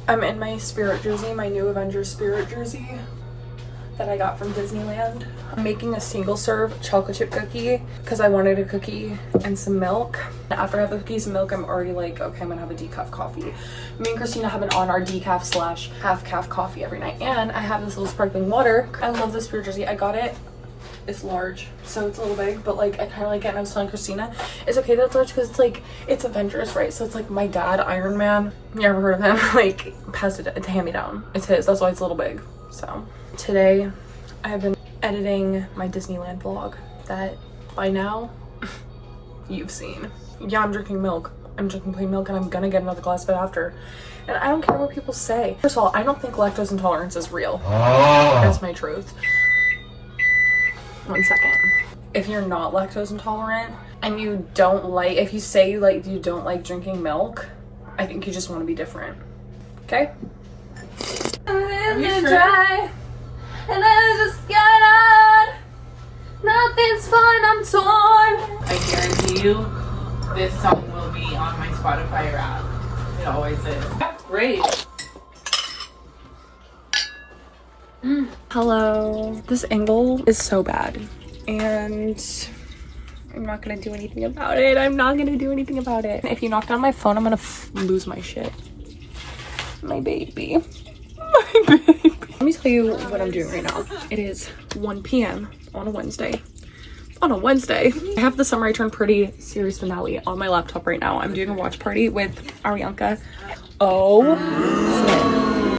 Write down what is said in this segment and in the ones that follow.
I'm in my Spirit jersey, my new Avengers Spirit jersey that I got from Disneyland. I'm making a single serve chocolate chip cookie because I wanted a cookie and some milk. After I have the cookies and milk, I'm already like, okay, I'm gonna have a decaf coffee. Me and Christina have been on our decaf slash half calf coffee every night. And I have this little sparkling water. I love this Spirit jersey. I got it. It's large, so it's a little big, but like I kind of like it. And I was telling Christina, it's okay that it's large because it's like, it's Avengers, right? So it's like my dad, Iron Man, you ever heard of him? Like, passed it to hand me down. It's his, that's why it's a little big. So today I have been editing my Disneyland vlog that by now you've seen. Yeah, I'm drinking milk. I'm drinking plain milk, and I'm gonna get another glass of it after. And I don't care what people say. First of all, I don't think lactose intolerance is real. That's my truth. 1 second. If you're not lactose intolerant and you don't like, if you say you don't like drinking milk, I think you just want to be different. Okay? Are you sure? Dry, and I just got on. Nothing's fine, I'm torn. I guarantee you, this song will be on my Spotify rap. It always is. That's great. Hello. This angle is so bad, and I'm not gonna do anything about it. I'm not gonna do anything about it. If you knock down my phone, I'm gonna lose my shit. My baby. My baby. Let me tell you what I'm doing right now. It is 1 p.m. on a Wednesday. On a Wednesday. I have the Summer I Turned Pretty series finale on my laptop right now. I'm doing a watch party with Arianka. Oh, shit.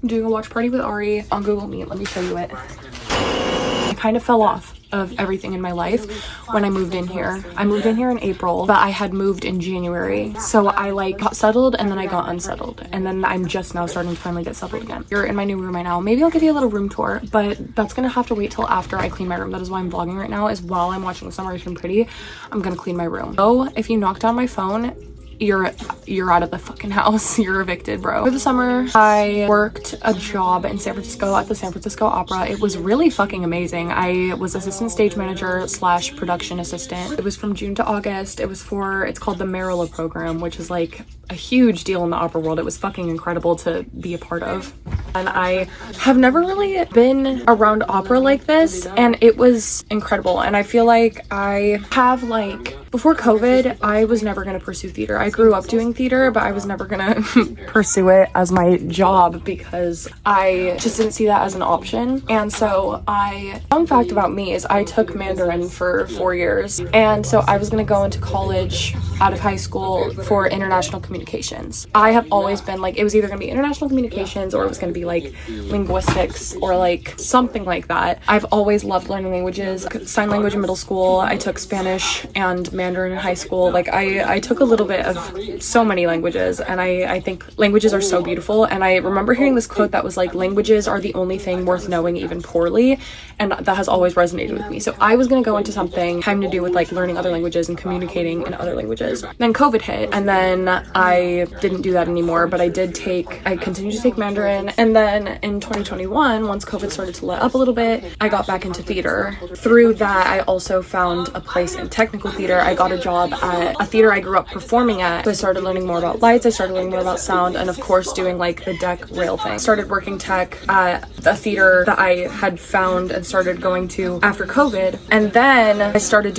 I'm doing a watch party with Ari on Google Meet. Let me show you it. I kind of fell off of everything in my life when I moved in here. I moved in here in April, but I had moved in January. So I like got settled and then I got unsettled. And then I'm just now starting to finally get settled again. You're in my new room right now. Maybe I'll give you a little room tour, but that's gonna have to wait till after I clean my room. That is why I'm vlogging right now, is while I'm watching Summer I Turned Pretty, I'm gonna clean my room. So if you knock down my phone, you're out of the fucking house. You're evicted, bro. For the summer, I worked a job in San Francisco at the San Francisco Opera. It was really fucking amazing. I was assistant stage manager slash production assistant. It was from June to August. It's called the Marilla program, which is like a huge deal in the opera world. It was fucking incredible to be a part of. And I have never really been around opera like this, and it was incredible. And I feel like I have before COVID, I was never going to pursue theater. I grew up doing theater, but I was never going to pursue it as my job because I just didn't see that as an option. And so fun fact about me is I took Mandarin for 4 years. And so I was going to go into college out of high school for international communications. I have always been it was either going to be international communications or it was going to be linguistics or something like that. I've always loved learning languages. Sign language in middle school. I took Spanish and Mandarin in high school. I took a little bit of so many languages, and I think languages are so beautiful. And I remember hearing this quote that was languages are the only thing worth knowing, even poorly, and that has always resonated with me. So I was going to go into something having to do with learning other languages and communicating in other languages. Then COVID hit, and then I didn't do that anymore, but I continued to take Mandarin. And then in 2021, once COVID started to let up a little bit, I got back into theater. Through that, I also found a place in technical theater. I got a job at a theater I grew up performing at. So I started learning more about lights, I started learning more about sound, and of course doing the deck rail thing. Started working tech at a theater that I had found and started going to after COVID. And then I started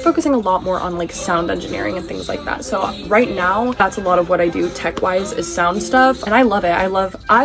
focusing a lot more on sound engineering and things like that. So right now, that's a lot of what I do tech-wise is sound stuff. And I love it. I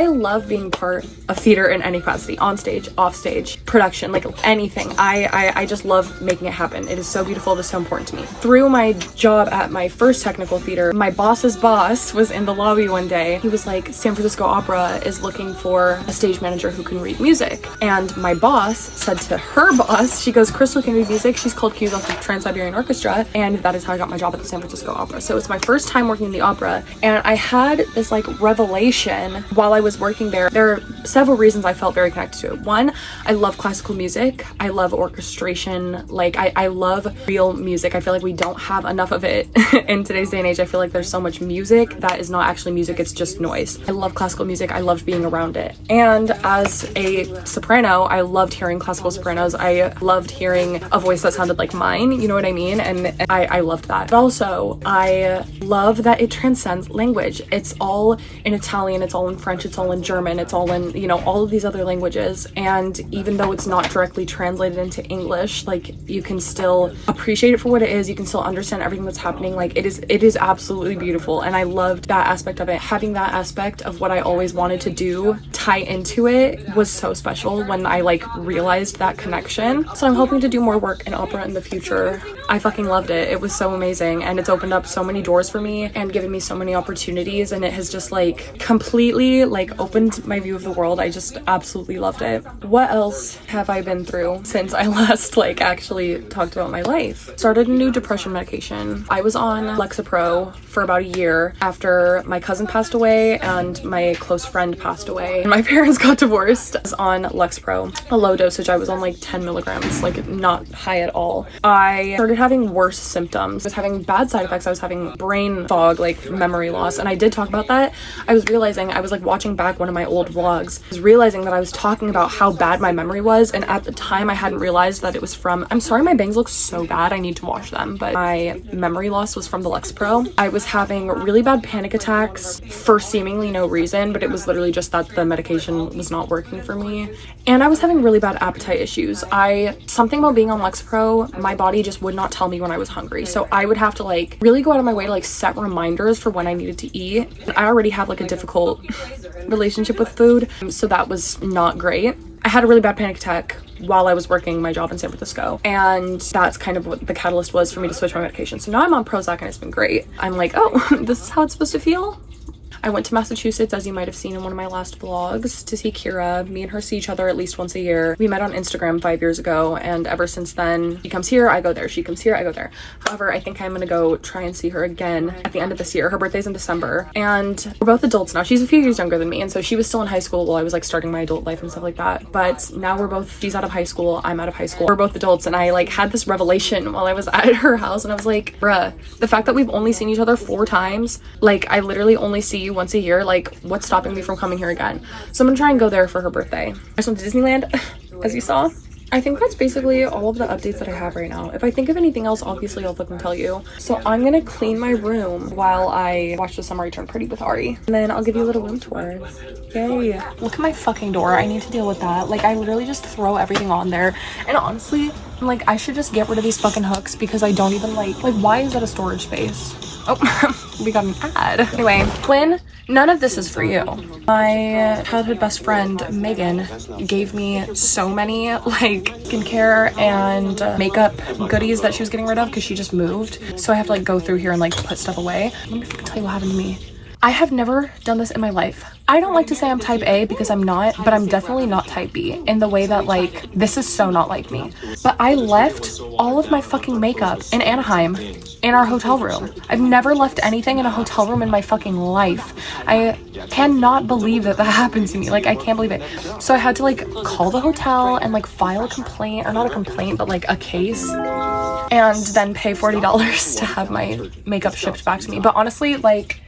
love being part of theater in any capacity, on stage, off stage, production, anything. I just love making it happen. It is so beautiful. It is so important to me. Through my job at my first technical theater, my boss's boss was in the lobby one day. He was like, San Francisco Opera is looking for a stage manager who can read music. And my boss said to her boss, she goes, Crystal can read music. She's called cues off the Trans-Siberian Orchestra. And that is how I got my job at the San Francisco Opera. So it's my first time working in the opera. And I had this revelation while I was working there. There are several reasons I felt very connected to it. One, I love classical music. I love orchestration. I love real music. I feel like we don't have enough of it in today's day and age. I feel like there's so much music that is not actually music, it's just noise. I love classical music. I loved being around it. And as a soprano, I loved hearing classical sopranos. I loved hearing a voice that sounded like mine, you know what I mean? And I loved that. But also, I love that it transcends language. It's all in Italian, it's all in French, it's all in German, it's all in, you know, all of these other languages. And even though it's not directly translated into English, like, you can still appreciate it for what it is. You can still understand everything that's happening. Like, it is absolutely beautiful. And I loved that aspect of it. Having that aspect of what I always wanted to do tie into it was so special when I like realized that connection. So I'm hoping to do more work in opera in the future. I fucking loved it. It was so amazing, and it's opened up so many doors for me and given me so many opportunities, and it has just like completely like opened my view of the world. I just absolutely loved it. What else have I been through since I last like actually talked about my life? Started a new depression medication. I was on Lexapro for about a year after my cousin passed away and my close friend passed away and my parents got divorced. I was on Lexapro, a low dosage. I was on like 10 milligrams, like not high at all. I started having worse symptoms. I was having bad side effects. I was having brain fog, like memory loss. And I did talk about that. I was realizing, I was like watching back one of my old vlogs. I was realizing that I was talking about how bad my memory was. And at the time I hadn't realized that it was from, I'm sorry, my bangs look so bad. I need to wash them. But my memory loss was from the Lexapro. I was having really bad panic attacks for seemingly no reason, but it was literally just that the medication was not working for me. And I was having really bad appetite issues. Something about being on Lexapro, my body just would not tell me when I was hungry. So I would have to like really go out of my way to like set reminders for when I needed to eat. I already have like a difficult relationship with food, so that was not great. I had a really bad panic attack while I was working my job in San Francisco, and that's kind of what the catalyst was for me to switch my medication. So now I'm on Prozac and it's been great. I'm like, oh, this is how it's supposed to feel. I went to Massachusetts, as you might have seen in one of my last vlogs, to see Kira. Me and her see each other at least once a year. We met on Instagram 5 years ago, and ever since then, she comes here, I go there. She comes here, I go there. However, I think I'm gonna go try and see her again at the end of this year. Her birthday's in December, and we're both adults now. She's a few years younger than me, and so she was still in high school while I was like starting my adult life and stuff like that. But now we're both, she's out of high school, I'm out of high school. We're both adults, and I like had this revelation while I was at her house, and I was like, bruh, the fact that we've only seen each other 4 times, like I literally only see you once a year, like what's stopping me from coming here again? So I'm gonna try and go there for her birthday. I just went to Disneyland, as you saw. I think that's basically all of the updates that I have right now. If I think of anything else, obviously I'll fucking tell you. So I'm gonna clean my room while I watch The Summer I Turned Pretty with Ari, and then I'll give you a little room tour. Yay. Look at my fucking door. I need to deal with that. Like, I literally just throw everything on there, and honestly, I'm like, I should just get rid of these fucking hooks because I don't even like why is that a storage space? Oh, we got an ad. Anyway, Quinn, none of this is for you. My childhood best friend, Megan, gave me so many like skincare and makeup goodies that she was getting rid of because she just moved. So I have to like go through here and like put stuff away. Let me tell you what happened to me. I have never done this in my life. I don't like to say I'm type A because I'm not, but I'm definitely not type B in the way that like, this is so not like me. But I left all of my fucking makeup in Anaheim in our hotel room. I've never left anything in a hotel room in my fucking life. I cannot believe that happened to me. Like, I can't believe it. So I had to like call the hotel and like file a complaint, or not a complaint, but like a case, and then pay $40 to have my makeup shipped back to me. But honestly, like,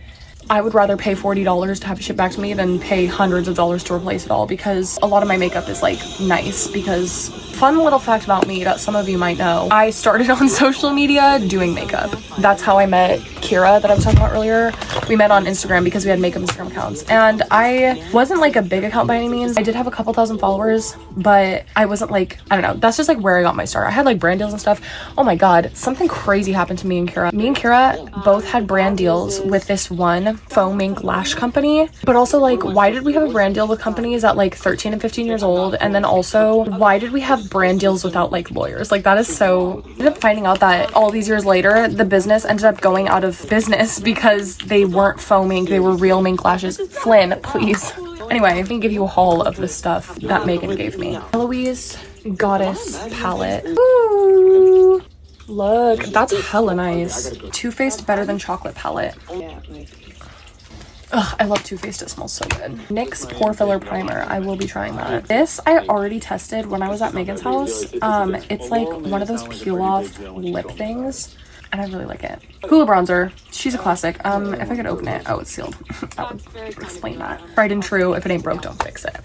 I would rather pay $40 to have it shipped back to me than pay hundreds of dollars to replace it all, because a lot of my makeup is like nice. Because fun little fact about me that some of you might know, I started on social media doing makeup. That's how I met Kira that I was talking about earlier. We met on Instagram because we had makeup Instagram accounts, and I wasn't like a big account by any means. I did have a couple thousand followers, but I wasn't like, I don't know, that's just like where I got my start. I had like brand deals and stuff. Oh my god, something crazy happened to me and Kira. Me and Kira both had brand deals with this one foam ink lash company. But also, like, why did we have a brand deal with companies at like 13 and 15 years old? And then also, why did we have brand deals without like lawyers? Like, that is so... I ended up finding out that all these years later, the business ended up going out of business because they weren't foam ink, they were real mink lashes. Flynn, please. Anyway, I'm gonna give you a haul of the stuff that Megan gave me. Eloise Goddess palette. Ooh, look, that's hella nice. Too Faced Better Than Chocolate palette. Ugh, I love Too Faced, it smells so good. NYX Pore Filler Primer, I will be trying that. This I already tested when I was at Megan's house. It's like one of those peel off lip things. and I really like it. Hoola bronzer. She's a classic. If I could open it. Oh, it's sealed. That would explain that. Tried and true. If it ain't broke, don't fix it.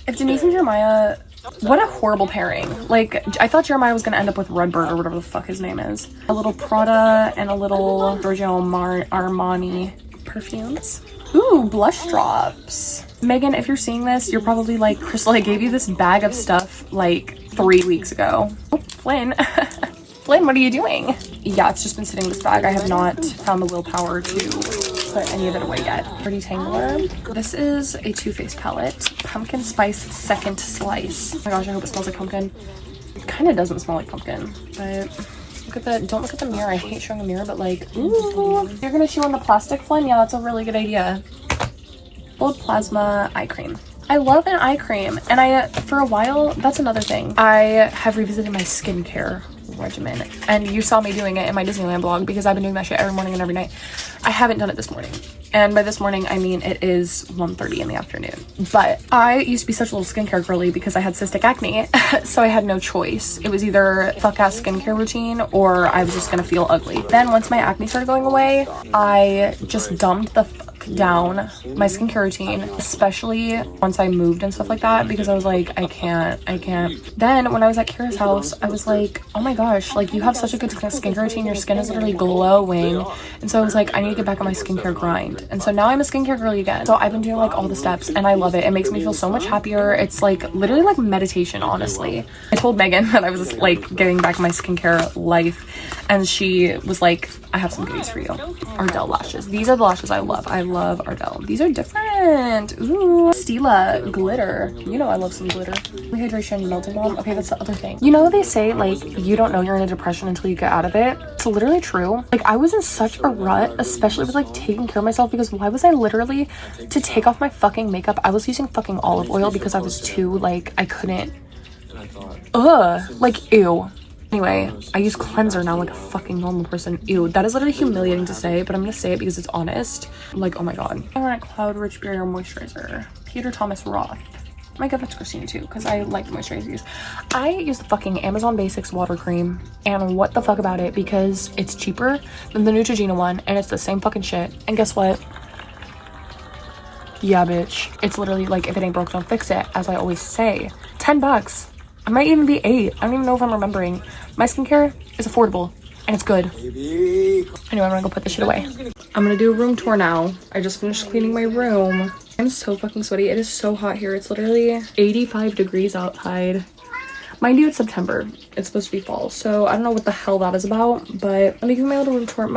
If Denise and Jeremiah... What a horrible pairing. Like, I thought Jeremiah was gonna end up with Redbird or whatever the fuck his name is. A little Prada and a little Giorgio Armani perfumes. Ooh, blush drops. Megan, if you're seeing this, you're probably like, Crystal, I gave you this bag of stuff like 3 weeks ago. Oh, Flynn. Flynn, what are you doing? Yeah, it's just been sitting in this bag. I have not found the willpower to put any of it away yet. Pretty Tangler. This is a Too Faced palette. Pumpkin Spice Second Slice. Oh my gosh, I hope it smells like pumpkin. It kind of doesn't smell like pumpkin, but look at the, don't look at the mirror. I hate showing a mirror, but like, ooh. You're gonna chew on the plastic, Flynn? Yeah, that's a really good idea. Gold Plasma Eye Cream. I love an eye cream, and for a while, that's another thing. I have revisited my skincare regimen, and you saw me doing it in my Disneyland vlog because I've been doing that shit every morning and every night. I haven't done it this morning, and by this morning I mean it is 1:30 in the afternoon. But I used to be such a little skincare girly because I had cystic acne, so I had no choice. It was either fuck ass skincare routine or I was just gonna feel ugly. Then once my acne started going away, I just dumped the fuck down my skincare routine, especially once I moved and stuff like that, because I was like, I can't. Then when I was at Kira's house, I was like, oh my gosh, like you have such a good skincare routine, your skin is literally glowing. And so I was like, I need to get back on my skincare grind. And so now I'm a skincare girly again. So I've been doing like all the steps and I love it. It makes me feel so much happier. It's like literally like meditation, honestly. I told Megan that I was like getting back my skincare life, and she was like, I have some goodies for you. Ardell lashes. These are the lashes I love. I love Ardell. These are different. Ooh. Stila glitter. You know I love some glitter. Hydration melting balm. Okay, that's the other thing. You know they say like you don't know you're in a depression until you get out of it. It's literally true. Like I was in such a rut, especially with like taking care of myself, because why was I literally to take off my fucking makeup? I was using fucking olive oil because I was too like I couldn't. Like ew. Anyway, I use cleanser now like a fucking normal person. Ew, that is literally humiliating to say, but I'm gonna say it because it's honest. I'm like, oh my god. Alright, Cloud Rich Barrier Moisturizer. Peter Thomas Roth. I might give that to Christina too, because I like the moisturizers. I use the fucking Amazon Basics water cream, and what the fuck about it, because it's cheaper than the Neutrogena one, and it's the same fucking shit. And guess what? Yeah, bitch. It's literally like, if it ain't broke, don't fix it, as I always say. $10. It might even be 8. I don't even know if I'm remembering. My skincare is affordable and it's good. Anyway, I'm gonna go put this shit away. I'm gonna do a room tour now. I just finished cleaning my room. I'm so fucking sweaty. It is so hot here. It's literally 85 degrees outside. Mind you, it's September. It's supposed to be fall, so I don't know what the hell that is about, but let me give you my little room tour.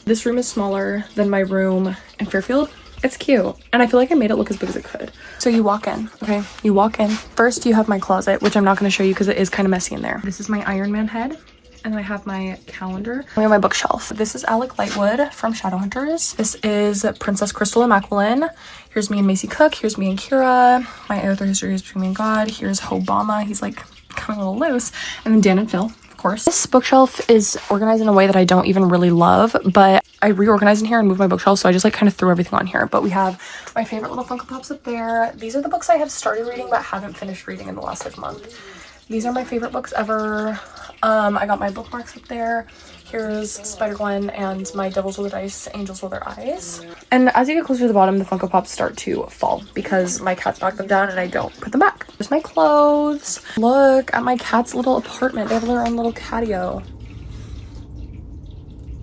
This room is smaller than my room in Fairfield. It's cute, and I feel like I made it look as big as it could. So you walk in, okay? You walk in. First, you have my closet, which I'm not going to show you because it is kind of messy in there. This is my Iron Man head, and then I have my calendar. We have my bookshelf. This is Alec Lightwood from Shadowhunters. This is Princess Crystal Immaculate. Here's me and Macy Cook. Here's me and Kira. My Arthur History is Between Me and God. Here's Obama. He's like coming a little loose. And then Dan and Phil. This bookshelf is organized in a way that I don't even really love, but I reorganized in here and moved my bookshelf, so I just like kind of threw everything on here. But we have my favorite little Funko Pops up there. These are the books I have started reading but haven't finished reading in the last like month. These are my favorite books ever. I got my bookmarks up there. Here's Spider-Gwen and my Devils Roll the Dice, Angels Roll Their Eyes. And as you get closer to the bottom, the Funko Pops start to fall because my cats knock them down and I don't put them back. There's my clothes. Look at my cat's little apartment. They have their own little catio.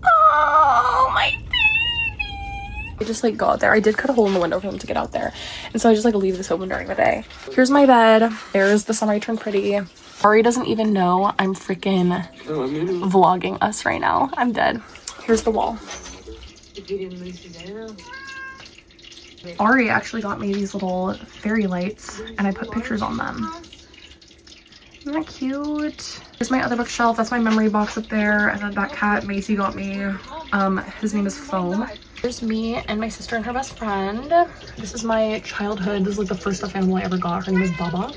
Oh, my baby. I just like go out there. I did cut a hole in the window for them to get out there. And so I just like leave this open during the day. Here's my bed. There's the Summer I Turned Pretty. Ari doesn't even know I'm freaking vlogging us right now. I'm dead. Here's the wall. Ari actually got me these little fairy lights and I put pictures on them. Isn't that cute? Here's my other bookshelf. That's my memory box up there. And then that cat Macy got me. His name is Foam. Here's me and my sister and her best friend. This is my childhood. This is like the first stuffed animal I ever got. Her name is Baba.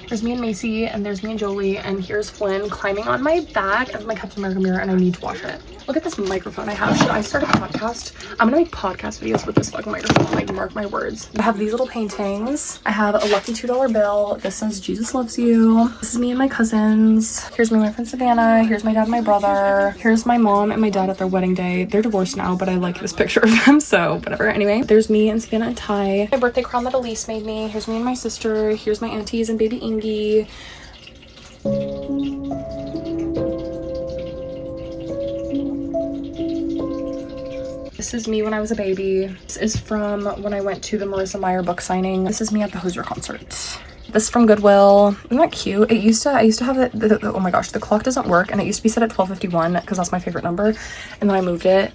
There's me and Macy, and there's me and Jolie, and here's Flynn climbing on my back, and my Captain America mirror, and I need to wash it. Look at this microphone I have. Should I start a podcast? I'm gonna make podcast videos with this fucking microphone, like mark my words. I have these little paintings. I have a lucky $2 bill. This says Jesus loves you. This is me and my cousins. Here's me and my friend Savannah. Here's my dad and my brother. Here's my mom and my dad at their wedding day. They're divorced now, but I like this picture of them, so whatever. Anyway, there's me and Savannah and Ty. My birthday crown that Elise made me. Here's me and my sister. Here's my aunties and baby Ingy. This is me when I was a baby. This is from when I went to the Marissa Meyer book signing. This is me at the Hozier concert. This is from Goodwill. Isn't that cute? I used to have it, oh my gosh, the clock doesn't work, and it used to be set at 12:51 because that's my favorite number, and then I moved it.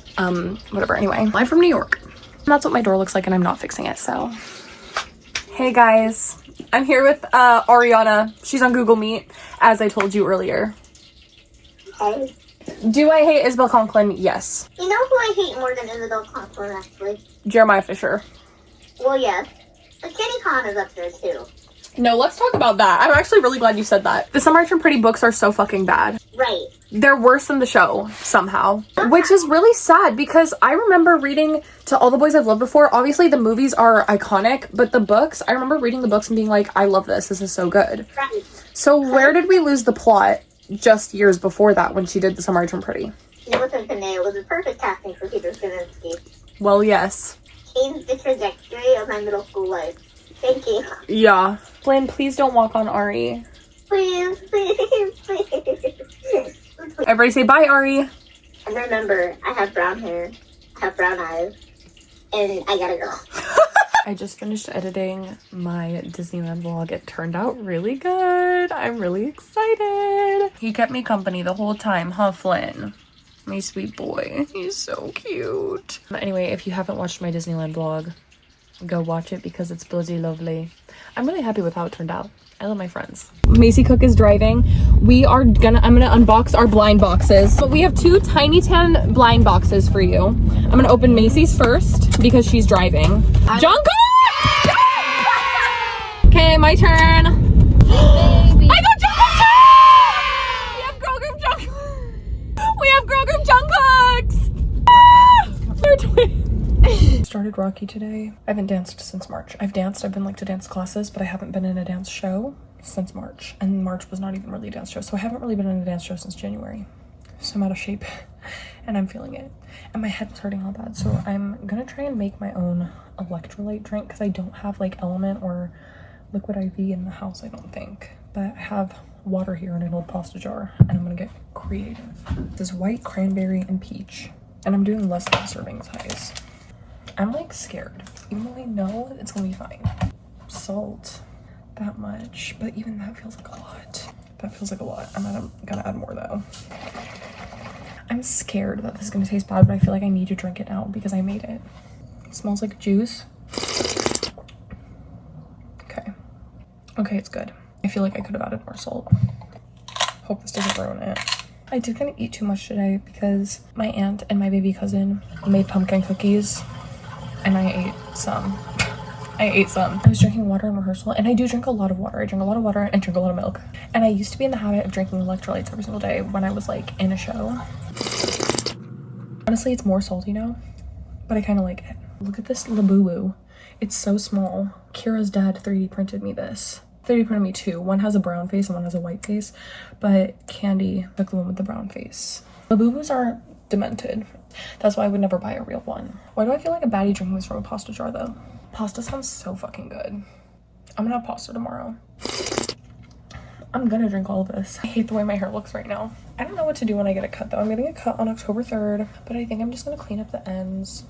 Whatever. Anyway, I'm from New York. And that's what my door looks like, and I'm not fixing it, so. Hey guys, I'm here with Ariana. She's on Google Meet, as I told you earlier. Hey. Do I hate Isabel Conklin? Yes. You know who I hate more than Isabel Conklin, actually? Jeremiah Fisher. Well, yes. But Kenny Khan is up there, too. No, let's talk about that. I'm actually really glad you said that. The Some March and Pretty books are so fucking bad. Right. They're worse than the show, somehow. Which is really sad, because I remember reading To All the Boys I've Loved Before. Obviously, the movies are iconic, but the books, I remember reading the books and being like, I love this. This is so good. Right. So where did we lose the plot just years before that when she did The Some March and Pretty? You know what's funny? It was a perfect casting for Peter Stravinsky. Well, yes. Changed the trajectory of my middle school life. Thank you. Yeah. Flynn, please don't walk on Ari. Please, please, please. Everybody say bye, Ari. And remember, I have brown hair, I have brown eyes, and I gotta go. I just finished editing my Disneyland vlog. It turned out really good. I'm really excited. He kept me company the whole time, huh, Flynn? My sweet boy. He's so cute. Anyway, if you haven't watched my Disneyland vlog, go watch it because it's bloody lovely. I'm really happy with how it turned out. I love my friends. Macy Cook is driving. I'm gonna unbox our blind boxes. But we have two Tiny Tan blind boxes for you. I'm gonna open Macy's first because she's driving. Jungkook! Okay, my turn. Baby. I got Jungkook too! We have girl group Jungkook. We have girl group Jungkooks. They're twins. Started Rocky today. I haven't danced since March. I've been like to dance classes, but I haven't been in a dance show since March. And March was not even really a dance show. So I haven't really been in a dance show since January. So I'm out of shape and I'm feeling it. And my head was hurting all bad. So I'm gonna try and make my own electrolyte drink because I don't have like Element or Liquid IV in the house, I don't think. But I have water here in an old pasta jar and I'm gonna get creative. This is white cranberry and peach. And I'm doing less than serving size. I'm like scared, even though I know it's gonna be fine. Salt, that much, but even that feels like a lot. That feels like a lot. I'm gonna add more though. I'm scared that this is gonna taste bad, but I feel like I need to drink it now because I made it. It smells like juice. Okay, it's good. I feel like I could have added more salt. Hope this doesn't ruin it. I did kind of eat too much today because my aunt and my baby cousin made pumpkin cookies and I ate some. I was drinking water in rehearsal and I do drink a lot of water. I drink a lot of water and I drink a lot of milk. And I used to be in the habit of drinking electrolytes every single day when I was like in a show. Honestly, it's more salty now, but I kind of like it. Look at this Labubu. It's so small. Kira's dad 3D printed me this. 3D printed me two. One has a brown face and one has a white face, but Candy took the one with the brown face. Labubus are demented. That's why I would never buy a real one. Why do I feel like a baddie drinking this from a pasta jar though? Pasta sounds so fucking good. I'm gonna have pasta tomorrow. I'm gonna drink all of this. I hate the way my hair looks right now. I don't know what to do when I get a cut though. I'm getting a cut on October 3rd, but I think I'm just gonna clean up the ends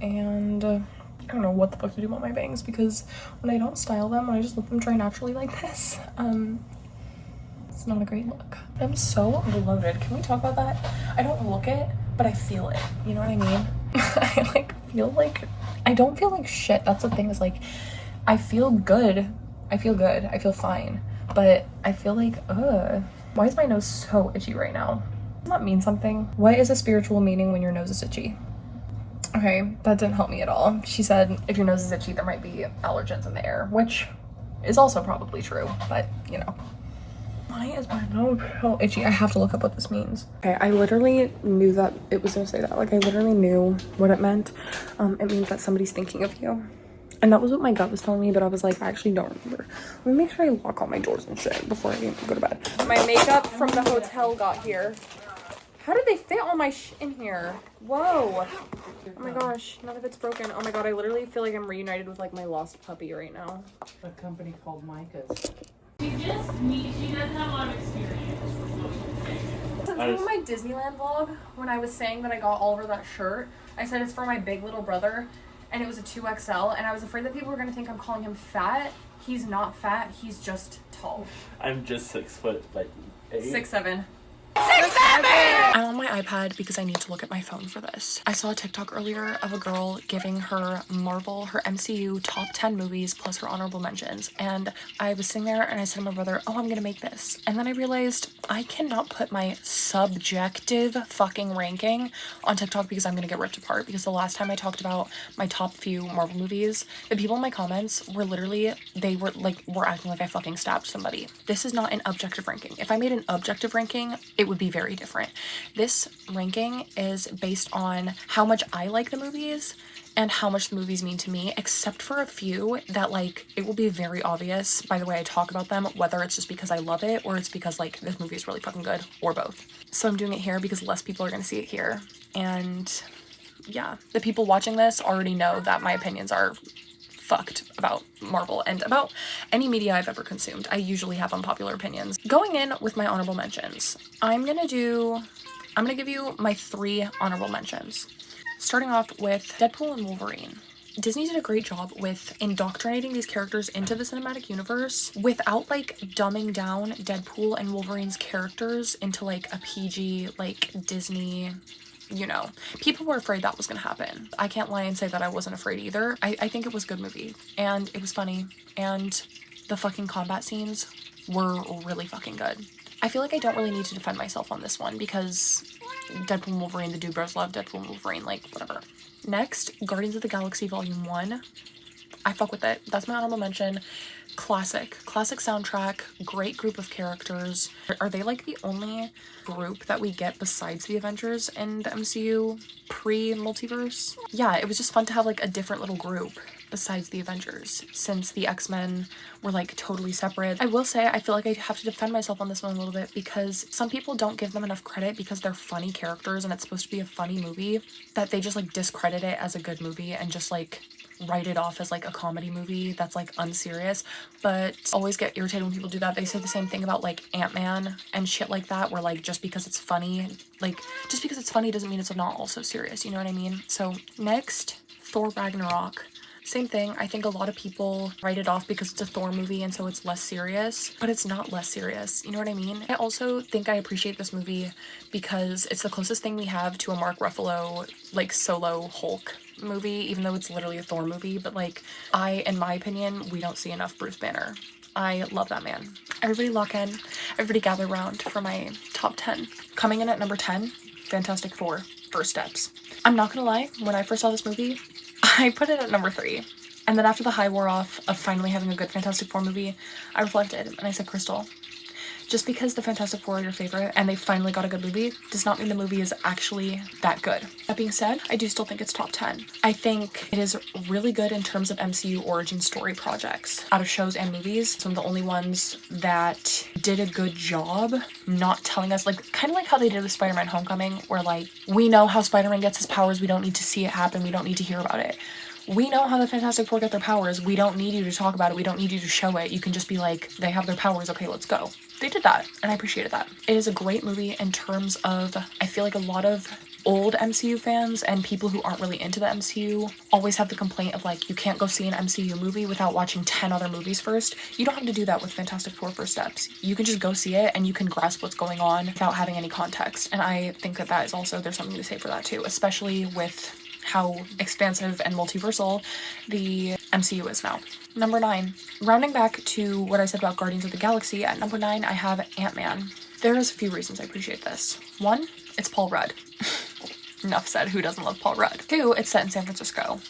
and I don't know what the fuck to do about my bangs because when I don't style them, when I just let them dry naturally like this, it's not a great look. I'm so bloated. Can we talk about that? I don't look it, but I feel it. You know what I mean? I like feel like, I don't feel like shit. That's the thing is like, I feel good. I feel good. I feel fine. But I feel like, why is my nose so itchy right now? Does that mean something? What is a spiritual meaning when your nose is itchy? Okay, that didn't help me at all. She said if your nose is itchy, there might be allergens in the air, which is also probably true, but you know. Why is my nose so itchy? I have to look up what this means. Okay, I literally knew that it was gonna say that. Like, I literally knew what it meant. It means that somebody's thinking of you. And that was what my gut was telling me, but I was like, I actually don't remember. Let me make sure I lock all my doors and shit before I go to bed. My makeup from the hotel got here. How did they fit all my shit in here? Whoa. Oh my gosh, none of it's broken. Oh my god, I literally feel like I'm reunited with like my lost puppy right now. A company called Micah's. She doesn't have a lot of experience. From my Disneyland vlog, when I was saying that I got Oliver that shirt, I said it's for my big little brother, and it was a 2XL, and I was afraid that people were gonna think I'm calling him fat. He's not fat, he's just tall. I'm just 6 foot, like 8. 6'7". 6'7". I'm on my iPad because I need to look at my phone for this. I saw a TikTok earlier of a girl giving her her MCU top 10 movies plus her honorable mentions. And I was sitting there and I said to my brother, oh, I'm gonna make this. And then I realized I cannot put my subjective fucking ranking on TikTok because I'm gonna get ripped apart. Because the last time I talked about my top few Marvel movies, the people in my comments were literally, they were acting like I fucking stabbed somebody. This is not an objective ranking. If I made an objective ranking, it would be very different. This ranking is based on how much I like the movies and how much the movies mean to me, except for a few that like it will be very obvious by the way I talk about them, whether it's just because I love it or it's because like this movie is really fucking good, or both. So I'm doing it here because less people are gonna see it here. And yeah, the people watching this already know that my opinions are fucked about Marvel and about any media I've ever consumed. I usually have unpopular opinions. Going in with my honorable mentions, I'm gonna give you my 3 honorable mentions. Starting off with Deadpool and Wolverine. Disney did a great job with indoctrinating these characters into the cinematic universe without like dumbing down Deadpool and Wolverine's characters into like a PG, like Disney, you know, people were afraid that was gonna happen. I can't lie and say that I wasn't afraid either. I think it was a good movie and it was funny and the fucking combat scenes were really fucking good. I feel like I don't really need to defend myself on this one because Deadpool and Wolverine, the dude bros love Deadpool and Wolverine, like whatever. Next, Guardians of the Galaxy Volume 1. I fuck with it. That's my honorable mention. Classic soundtrack, great group of characters. Are they like the only group that we get besides the Avengers in the MCU pre-multiverse? Yeah, it was just fun to have like a different little group besides the Avengers, since the X-Men were like totally separate. I will say I feel like I have to defend myself on this one a little bit because some people don't give them enough credit because they're funny characters and it's supposed to be a funny movie, that they just like discredit it as a good movie and just like write it off as like a comedy movie that's like unserious. But always get irritated when people do that. They say the same thing about like Ant-Man and shit like that, where like just because it's funny, like just because it's funny doesn't mean it's not also serious, you know what I mean? So next, Thor Ragnarok. Same thing. I think a lot of people write it off because it's a Thor movie and so it's less serious, but it's not less serious. You know what I mean? I also think I appreciate this movie because it's the closest thing we have to a Mark Ruffalo like solo Hulk movie, even though it's literally a Thor movie. But like, in my opinion, we don't see enough Bruce Banner. I love that man. Everybody lock in. Everybody gather around for my top 10. Coming in at number 10, Fantastic Four, First Steps. I'm not gonna lie, when I first saw this movie, I put it at number 3. And then after the high wore off of finally having a good Fantastic Four movie, I reflected and I said, Crystal, just because the Fantastic Four are your favorite and they finally got a good movie does not mean the movie is actually that good. That being said, I do still think it's top 10. I think it is really good in terms of MCU origin story projects. Out of shows and movies, it's one of the only ones that did a good job not telling us, like kind of like how they did with Spider-Man Homecoming, where like, we know how Spider-Man gets his powers, we don't need to see it happen, we don't need to hear about it. We know how the Fantastic Four get their powers, we don't need you to talk about it, we don't need you to show it. You can just be like, they have their powers, okay, let's go. They did that, and I appreciated that. It is a great movie in terms of, I feel like a lot of old MCU fans and people who aren't really into the MCU always have the complaint of like, you can't go see an MCU movie without watching 10 other movies first. You don't have to do that with Fantastic Four First Steps. You can just go see it and you can grasp what's going on without having any context. And I think that that is also, there's something to say for that too, especially with how expansive and multiversal the MCU is now. Number 9, rounding back to what I said about Guardians of the Galaxy, at number 9 I have Ant-Man. There is a few reasons I appreciate this. 1, it's Paul Rudd. Enough said, who doesn't love Paul Rudd? 2, it's set in San Francisco.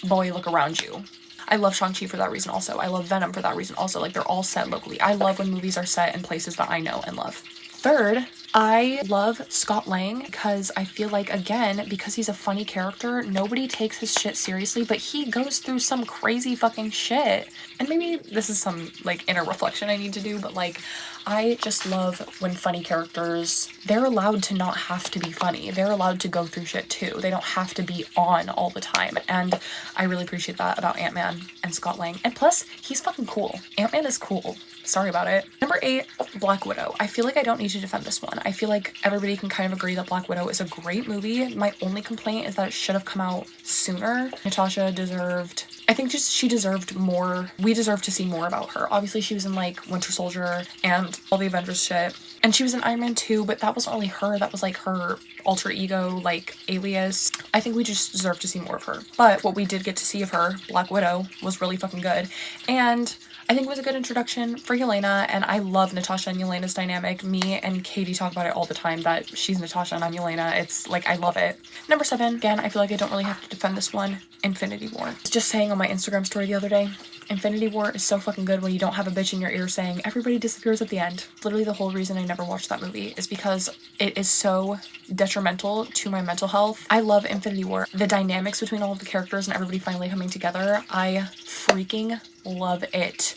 Boy, look around you. I love Shang-Chi for that reason also. I love Venom for that reason also. Like, they're all set locally. I love when movies are set in places that I know and love. Third, I love Scott Lang because I feel like, again, because he's a funny character, nobody takes his shit seriously, but he goes through some crazy fucking shit. And maybe this is some, like, inner reflection I need to do, but, like, I just love when funny characters, they're allowed to not have to be funny. They're allowed to go through shit too. They don't have to be on all the time. And I really appreciate that about Ant-Man and Scott Lang. And plus, he's fucking cool. Ant-Man is cool. Sorry about it. Number 8, Black Widow. I feel like I don't need to defend this one. I feel like everybody can kind of agree that Black Widow is a great movie. My only complaint is that it should have come out sooner. Natasha deserved, I think just she deserved more. We deserve to see more about her. Obviously, she was in like Winter Soldier and all the Avengers shit. And she was in Iron Man 2, but that wasn't really her. That was like her alter ego, like alias. I think we just deserve to see more of her. But what we did get to see of her, Black Widow, was really fucking good. And I think it was a good introduction for Yelena, and I love Natasha and Yelena's dynamic. Me and Katie talk about it all the time, that she's Natasha and I'm Yelena. It's like, I love it. Number 7, again, I feel like I don't really have to defend this one, Infinity War. I was just saying on my Instagram story the other day, Infinity War is so fucking good when you don't have a bitch in your ear saying everybody disappears at the end. Literally the whole reason I never watched that movie is because it is so detrimental to my mental health. I love Infinity War. The dynamics between all of the characters and everybody finally coming together, I freaking love it.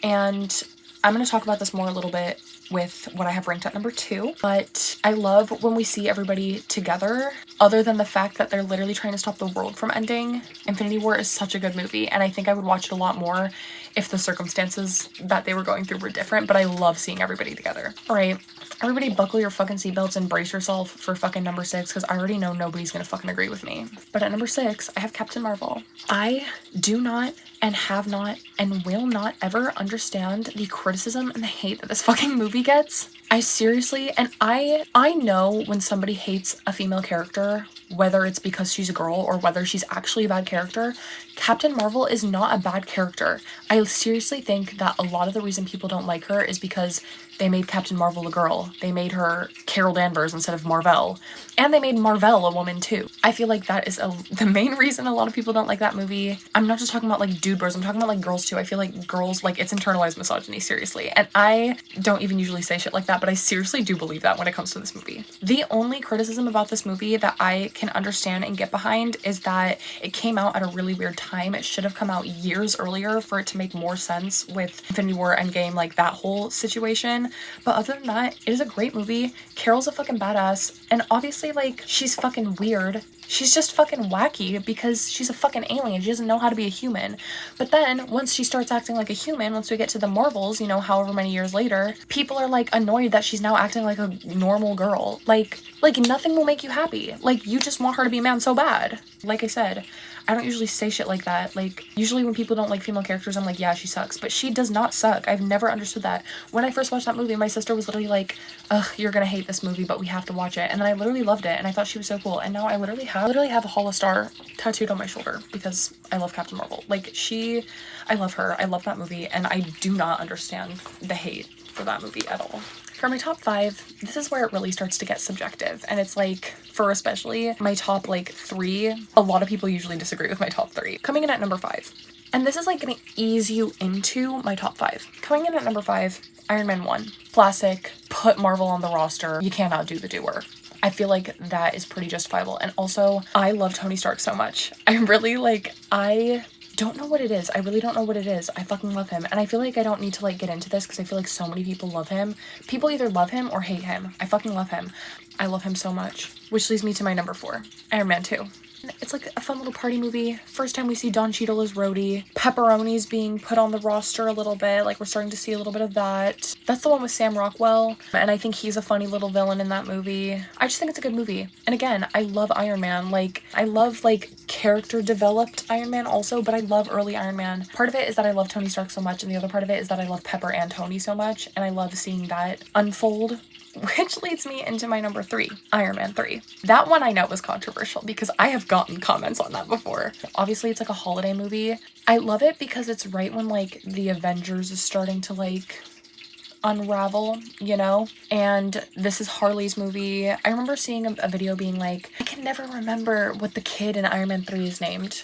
And I'm going to talk about this more a little bit with what I have ranked at number 2, but I love when we see everybody together. Other than the fact that they're literally trying to stop the world from ending, Infinity War is such a good movie, and I think I would watch it a lot more if the circumstances that they were going through were different, but I love seeing everybody together. All right, everybody buckle your fucking seatbelts and brace yourself for fucking number 6, because I already know nobody's gonna fucking agree with me. But at number 6, I have Captain Marvel. I do not and have not and will not ever understand the criticism and the hate that this fucking movie gets. I seriously, and I know when somebody hates a female character, whether it's because she's a girl or whether she's actually a bad character. Captain Marvel is not a bad character. I seriously think that a lot of the reason people don't like her is because they made Captain Marvel a girl. They made her Carol Danvers instead of Marvel. And they made Marvel a woman too. I feel like that is the main reason a lot of people don't like that movie. I'm not just talking about like dude bros, I'm talking about like girls too. I feel like girls, like, it's internalized misogyny, seriously. And I don't even usually say shit like that, but I seriously do believe that when it comes to this movie. The only criticism about this movie that I can understand and get behind is that it came out at a really weird time. It should have come out years earlier for it to make more sense with Infinity War, Endgame, like that whole situation. But other than that, it is a great movie. Carol's a fucking badass, and obviously, like, she's fucking weird. She's just fucking wacky because she's a fucking alien. She doesn't know how to be a human. But then once she starts acting like a human, once we get to the Marvels, you know, however many years later, people are like annoyed that she's now acting like a normal girl. Like nothing will make you happy. Like, you just want her to be a man so bad. Like I said, I don't usually say shit like that. Like, usually when people don't like female characters, I'm like, yeah, she sucks. But she does not suck. I've never understood that. When I first watched that movie, my sister was literally like, ugh, you're gonna hate this movie, but we have to watch it. And then I literally loved it, and I thought she was so cool. And now I literally have a Holostar tattooed on my shoulder because I love Captain Marvel. Like, I love her. I love that movie, and I do not understand the hate for that movie at all. For my top 5, this is where it really starts to get subjective, and it's like, for especially my top like 3, a lot of people usually disagree with my top 3. Coming in at number 5, and this is like gonna ease you into my top 5. Coming in at number 5, Iron Man 1. Classic, put Marvel on the roster, you cannot do the doer. I feel like that is pretty justifiable, and also, I love Tony Stark so much. I don't know what it is. I really don't know what it is. I fucking love him. And I feel like I don't need to like get into this because I feel like so many people love him. People either love him or hate him. I fucking love him. I love him so much. Which leads me to my number 4, Iron Man 2. It's like a fun little party movie. First time we see Don Cheadle as Rhodey. Pepperoni's being put on the roster a little bit. Like, we're starting to see a little bit of that. That's the one with Sam Rockwell. And I think he's a funny little villain in that movie. I just think it's a good movie. And again, I love Iron Man. Like, I love like character developed Iron Man also, but I love early Iron Man. Part of it is that I love Tony Stark so much, and the other part of it is that I love Pepper and Tony so much, and I love seeing that unfold. Which leads me into my number 3, Iron Man 3. That one I know was controversial because I have gotten comments on that before. Obviously, it's like a holiday movie. I love it because it's right when like the Avengers is starting to like unravel, you know? And this is Harley's movie. I remember seeing a video being like, I can never remember what the kid in Iron Man 3 is named.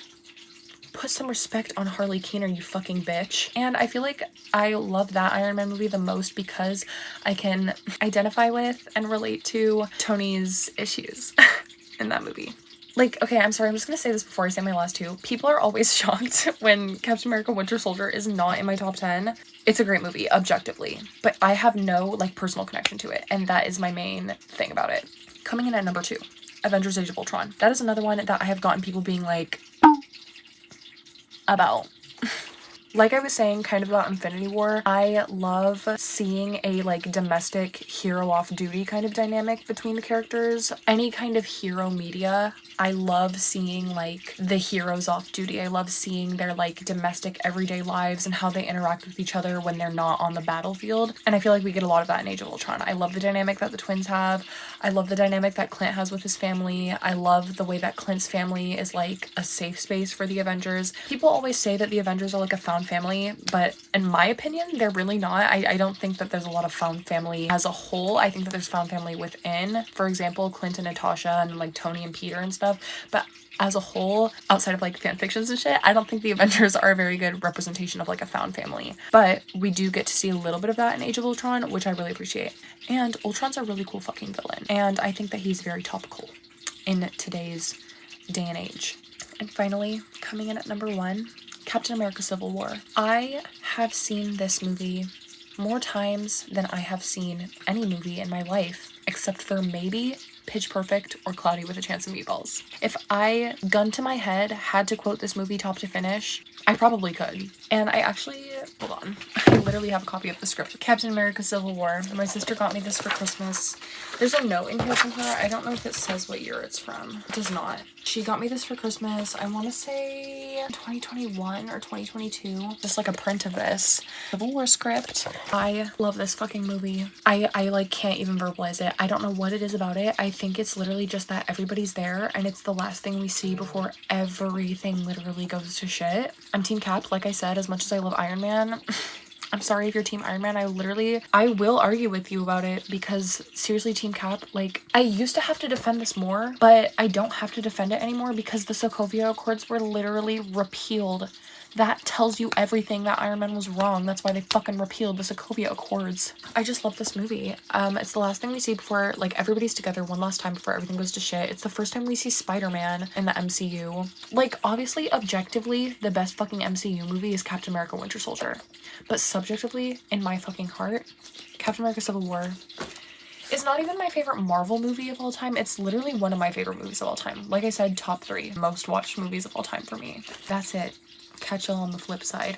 put some respect on Harley Keener, you fucking bitch. And I feel like I love that Iron Man movie the most because I can identify with and relate to Tony's issues in that movie. Like, okay, I'm sorry, I'm just gonna say this before I say my last two. People are always shocked when Captain America Winter Soldier is not in my top 10. It's a great movie, objectively, but I have no, like, personal connection to it, and that is my main thing about it. Coming in at number 2, Avengers Age of Ultron. That is another one that I have gotten people being like, about. Like I was saying kind of about Infinity War, I love seeing a like domestic hero off duty kind of dynamic between the characters. Any kind of hero media, I love seeing like the heroes off duty. I love seeing their like domestic everyday lives and how they interact with each other when they're not on the battlefield. And I feel like we get a lot of that in Age of Ultron. I love the dynamic that the twins have. I love the dynamic that Clint has with his family. I love the way that Clint's family is like a safe space for the Avengers. People always say that the Avengers are like a found family, but in my opinion, they're really not. I don't think that there's a lot of found family as a whole. I think that there's found family within, for example, Clint and Natasha and like Tony and Peter and stuff. But as a whole, outside of like fan fictions and shit, I don't think the Avengers are a very good representation of like a found family. But we do get to see a little bit of that in Age of Ultron, which I really appreciate. And Ultron's a really cool fucking villain. And I think that he's very topical in today's day and age. And finally, coming in at number 1, Captain America Civil War. I have seen this movie more times than I have seen any movie in my life, except for maybe Pitch Perfect or Cloudy with a Chance of Meatballs. If I, gun to my head, had to quote this movie top to finish, I probably could. And I actually, hold on, I literally have a copy of the script. Captain America Civil War. My sister got me this for Christmas. There's a note in here from her. I don't know if it says what year it's from. It does not. She got me this for Christmas. I want to say 2021 or 2022. Just like a print of this Civil War script. I love this fucking movie. I like can't even verbalize it. I don't know what it is about it. I think it's literally just that everybody's there and it's the last thing we see before everything literally goes to shit. I'm Team Cap, like I said, as much as I love Iron Man. I'm sorry if you're Team Iron Man. I will argue with you about it because seriously, Team Cap, like, I used to have to defend this more, but I don't have to defend it anymore because the Sokovia Accords were literally repealed. That tells you everything that Iron Man was wrong. That's why they fucking repealed the Sokovia Accords. I just love this movie. It's the last thing we see before, like, everybody's together one last time before everything goes to shit. It's the first time we see Spider-Man in the MCU. Like, obviously, objectively, the best fucking MCU movie is Captain America Winter Soldier. But subjectively, in my fucking heart, Captain America Civil War is not even my favorite Marvel movie of all time. It's literally one of my favorite movies of all time. Like I said, top 3 most watched movies of all time for me. That's it. Catch y'all on the flip side.